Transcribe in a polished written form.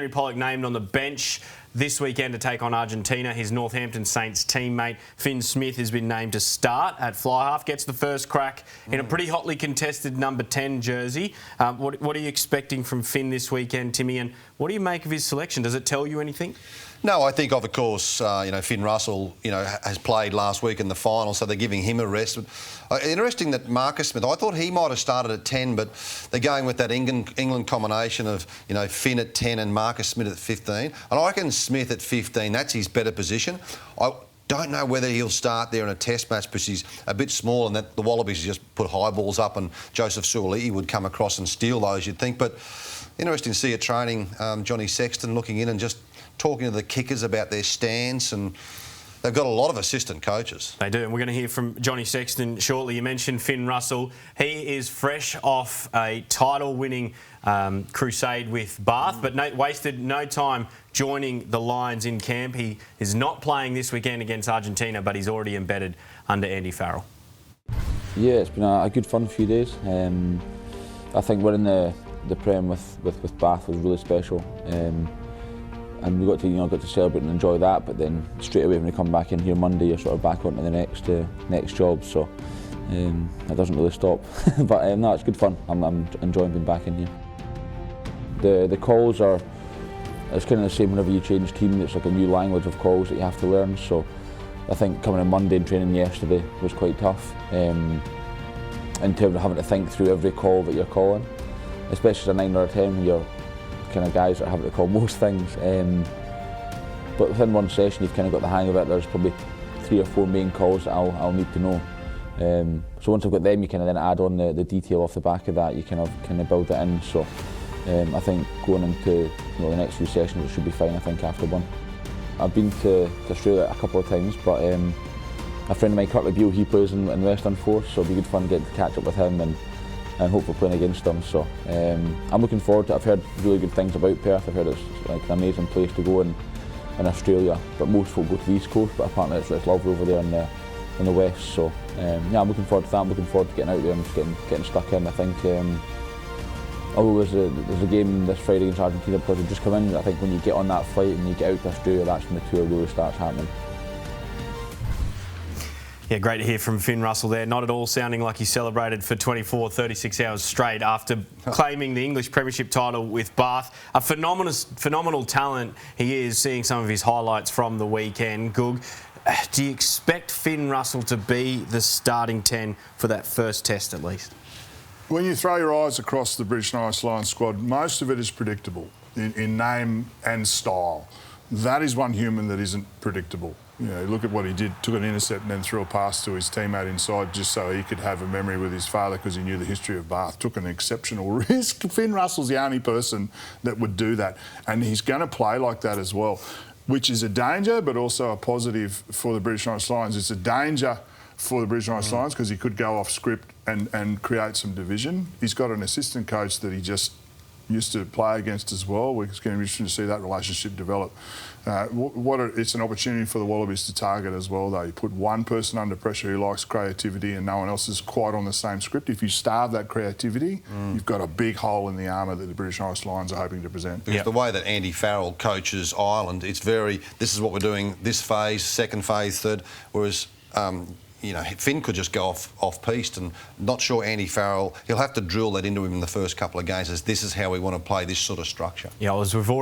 Henry Pollock named on the bench this weekend to take on Argentina. His Northampton Saints teammate Finn Smith has been named to start at fly half. Gets the first crack in a pretty hotly contested number 10 jersey. What are you expecting from Finn this weekend, Timmy? And what do you make of his selection? Does it tell you anything? No, I think of course, Finn Russell, has played last week in the final, so they're giving him a rest. Interesting that Marcus Smith, I thought he might have started at 10, but they're going with that England combination of, Finn at 10 and Marcus Smith at 15. And I reckon Smith at 15, that's his better position. I don't know whether he'll start there in a test match because he's a bit small and that the Wallabies just put high balls up and Joseph Suaalii would come across and steal those, you'd think. But interesting to see at training, Johnny Sexton looking in and just talking to the kickers about their stance, and they've got a lot of assistant coaches. They do, and we're going to hear from Johnny Sexton shortly. You mentioned Finn Russell. He is fresh off a title-winning crusade with Bath, but wasted no time joining the Lions in camp. He is not playing this weekend against Argentina, but he's already embedded under Andy Farrell. Yeah, it's been a good fun few days. I think winning the Prem with Bath was really special. And we got to celebrate and enjoy that, but then straight away when we come back in here Monday, you're sort of back onto the next job, so it doesn't really stop. But no, it's good fun. I'm enjoying being back in here. The calls it's kind of the same whenever you change team. It's like a new language of calls that you have to learn. So I think coming in Monday and training yesterday was quite tough in terms of having to think through every call that you're calling, especially as a 9 or a 10. You're kind of guys that are having to call most things, but within one session you've kind of got the hang of it. There's probably 3 or 4 main calls that I'll need to know. So once I've got them, you kind of then add on the detail off the back of that. You kind of build it in. So I think going into the next few sessions it should be fine. I think after one. I've been to Australia a couple of times, but a friend of mine, Curtly Beale, he plays in Western Force, so it'll be good fun getting to catch up with him and hopefully playing against them. So I'm looking forward to it. I've heard really good things about Perth. I've heard it's like an amazing place to go in Australia, but most folk go to the East Coast, but apparently it's lovely over there in the West. So yeah, I'm looking forward to that. I'm looking forward to getting out there and getting stuck in. I think although there's a game this Friday against Argentina because they've just come in, I think when you get on that flight and you get out to Australia, that's when the tour really starts happening. Yeah, great to hear from Finn Russell there. Not at all sounding like he celebrated for 24, 36 hours straight after claiming the English Premiership title with Bath. A phenomenal talent he is, seeing some of his highlights from the weekend. Goog, do you expect Finn Russell to be the starting 10 for that first test at least? When you throw your eyes across the British and Irish Lions squad, most of it is predictable in name and style. That is one human that isn't predictable. Look at what he did, took an intercept and then threw a pass to his teammate inside just so he could have a memory with his father because he knew the history of Bath. Took an exceptional risk. Finn Russell's the only person that would do that, and he's going to play like that as well, which is a danger but also a positive for the British and Irish Lions. It's a danger for the British and Irish Lions because he could go off script and create some division. He's got an assistant coach that he just used to play against as well. It's going to be interesting to see that relationship develop. It's an opportunity for the Wallabies to target as well, though. You put one person under pressure who likes creativity and no one else is quite on the same script. If you starve that creativity, you've got a big hole in the armour that the British and Irish Lions are hoping to present. Because the way that Andy Farrell coaches Ireland, it's very, this is what we're doing, this phase, second phase, third, whereas Finn could just go off-piste, and not sure Andy Farrell, he'll have to drill that into him in the first couple of games as this is how we want to play this sort of structure. Yeah, we've already